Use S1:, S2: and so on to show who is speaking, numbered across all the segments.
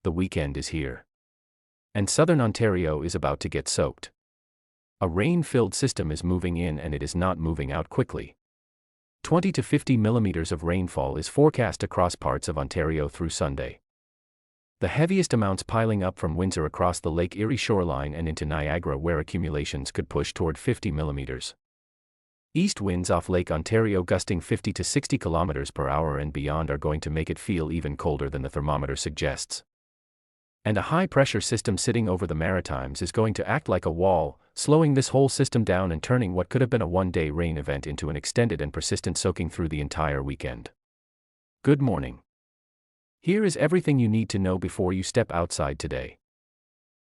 S1: the weekend is here. And southern Ontario is about to get soaked. A rain-filled system is moving in and it is not moving out quickly. 20 to 50 millimeters of rainfall is forecast across parts of Ontario through Sunday. The heaviest amounts piling up from Windsor across the Lake Erie shoreline and into Niagara, where accumulations could push toward 50 millimeters. East winds off Lake Ontario gusting 50 to 60 kilometers per hour and beyond are going to make it feel even colder than the thermometer suggests. And a high-pressure system sitting over the Maritimes is going to act like a wall, slowing this whole system down and turning what could have been a one-day rain event into an extended and persistent soaking through the entire weekend. Good morning. Here is everything you need to know before you step outside today.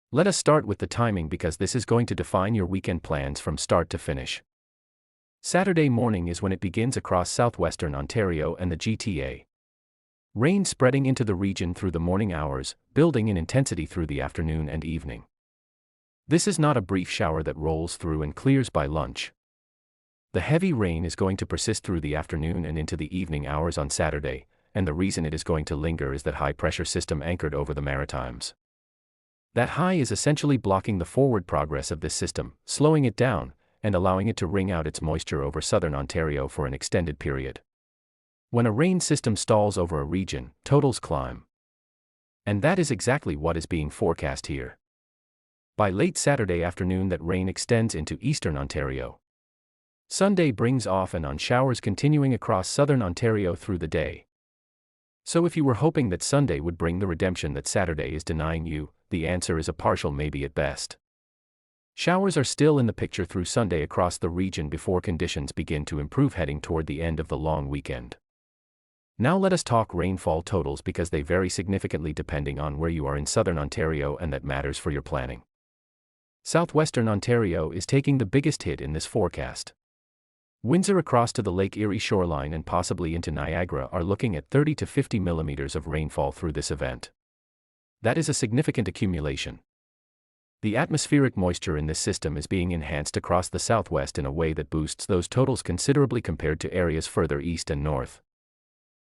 S1: Let us start with the timing because this is going to define your weekend plans from start to finish. Saturday morning is when it begins across southwestern Ontario and the GTA. Rain spreading into the region through the morning hours, building in intensity through the afternoon and evening. This is not a brief shower that rolls through and clears by lunch. The heavy rain is going to persist through the afternoon and into the evening hours on Saturday, and the reason it is going to linger is that high-pressure system anchored over the Maritimes. That high is essentially blocking the forward progress of this system, slowing it down, and allowing it to wring out its moisture over southern Ontario for an extended period. When a rain system stalls over a region, totals climb. And that is exactly what is being forecast here. By late Saturday afternoon, that rain extends into eastern Ontario. Sunday brings off and on showers continuing across southern Ontario through the day. So if you were hoping that Sunday would bring the redemption that Saturday is denying you, the answer is a partial maybe at best. Showers are still in the picture through Sunday across the region before conditions begin to improve heading toward the end of the long weekend. Now let us talk rainfall totals because they vary significantly depending on where you are in southern Ontario, and that matters for your planning. Southwestern Ontario is taking the biggest hit in this forecast. Windsor across to the Lake Erie shoreline and possibly into Niagara are looking at 30 to 50 millimeters of rainfall through this event. That is a significant accumulation. The atmospheric moisture in this system is being enhanced across the southwest in a way that boosts those totals considerably compared to areas further east and north.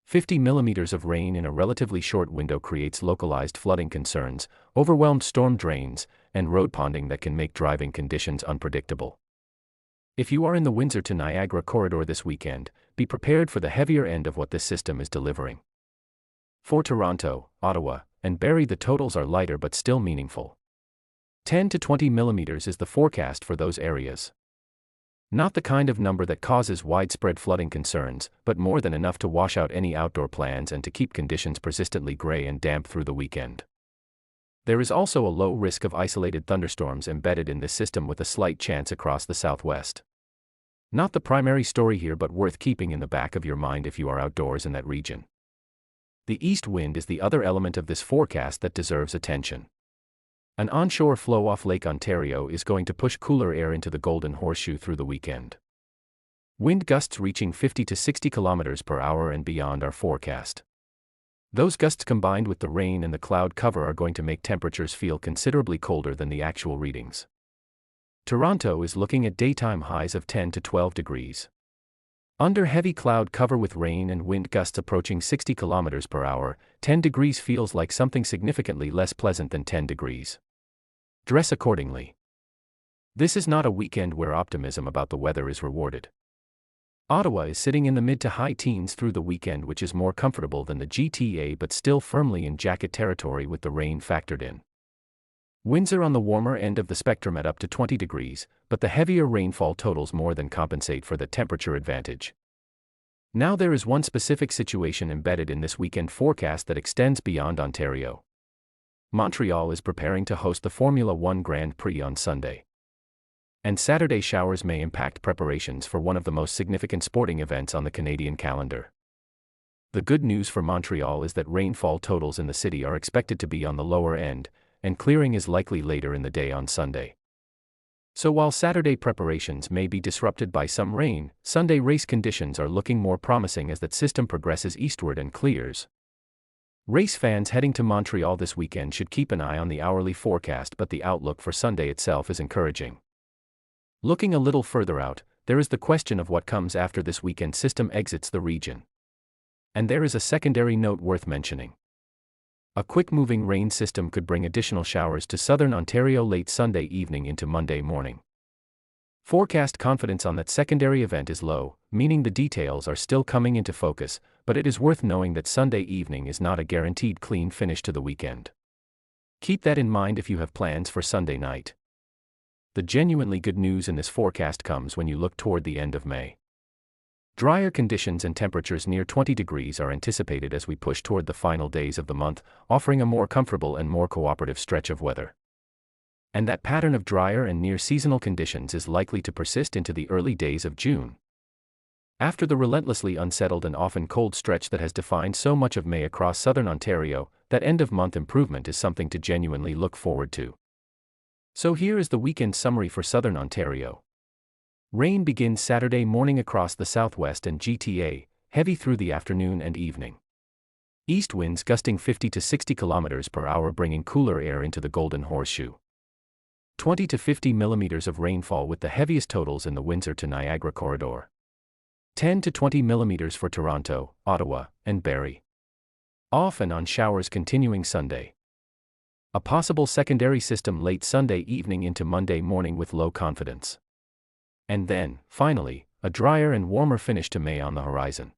S1: 50 millimeters of rain in a relatively short window creates localized flooding concerns, overwhelmed storm drains, and road ponding that can make driving conditions unpredictable. If you are in the Windsor to Niagara corridor this weekend, be prepared for the heavier end of what this system is delivering. For Toronto, Ottawa, and Barrie, the totals are lighter but still meaningful. 10 to 20 millimeters is the forecast for those areas. Not the kind of number that causes widespread flooding concerns, but more than enough to wash out any outdoor plans and to keep conditions persistently gray and damp through the weekend. There is also a low risk of isolated thunderstorms embedded in this system with a slight chance across the southwest. Not the primary story here, but worth keeping in the back of your mind if you are outdoors in that region. The east wind is the other element of this forecast that deserves attention. An onshore flow off Lake Ontario is going to push cooler air into the Golden Horseshoe through the weekend. Wind gusts reaching 50 to 60 kilometers per hour and beyond are forecast. Those gusts combined with the rain and the cloud cover are going to make temperatures feel considerably colder than the actual readings. Toronto is looking at daytime highs of 10 to 12 degrees. Under heavy cloud cover with rain and wind gusts approaching 60 kilometers per hour, 10 degrees feels like something significantly less pleasant than 10 degrees. Dress accordingly. This is not a weekend where optimism about the weather is rewarded. Ottawa is sitting in the mid to high teens through the weekend, which is more comfortable than the GTA but still firmly in jacket territory with the rain factored in. Windsor on the warmer end of the spectrum at up to 20 degrees, but the heavier rainfall totals more than compensate for the temperature advantage. Now there is one specific situation embedded in this weekend forecast that extends beyond Ontario. Montreal is preparing to host the Formula One Grand Prix on Sunday. And Saturday showers may impact preparations for one of the most significant sporting events on the Canadian calendar. The good news for Montreal is that rainfall totals in the city are expected to be on the lower end, and clearing is likely later in the day on Sunday. So while Saturday preparations may be disrupted by some rain, Sunday race conditions are looking more promising as that system progresses eastward and clears. Race fans heading to Montreal this weekend should keep an eye on the hourly forecast, but the outlook for Sunday itself is encouraging. Looking a little further out, there is the question of what comes after this weekend system exits the region. And there is a secondary note worth mentioning. A quick-moving rain system could bring additional showers to southern Ontario late Sunday evening into Monday morning. Forecast confidence on that secondary event is low, meaning the details are still coming into focus, but it is worth knowing that Sunday evening is not a guaranteed clean finish to the weekend. Keep that in mind if you have plans for Sunday night. The genuinely good news in this forecast comes when you look toward the end of May. Drier conditions and temperatures near 20 degrees are anticipated as we push toward the final days of the month, offering a more comfortable and more cooperative stretch of weather. And that pattern of drier and near-seasonal conditions is likely to persist into the early days of June. After the relentlessly unsettled and often cold stretch that has defined so much of May across southern Ontario, that end-of-month improvement is something to genuinely look forward to. So here is the weekend summary for southern Ontario. Rain begins Saturday morning across the southwest and GTA, heavy through the afternoon and evening. East winds gusting 50 to 60 kilometers per hour, bringing cooler air into the Golden Horseshoe. 20 to 50 millimeters of rainfall with the heaviest totals in the Windsor to Niagara corridor. 10 to 20 millimeters for Toronto, Ottawa, and Barrie. Off and on showers continuing Sunday. A possible secondary system late Sunday evening into Monday morning with low confidence. And then, finally, a drier and warmer finish to May on the horizon.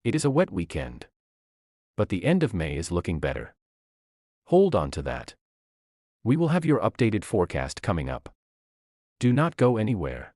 S1: It is a wet weekend. But the end of May is looking better. Hold on to that. We will have your updated forecast coming up. Do not go anywhere.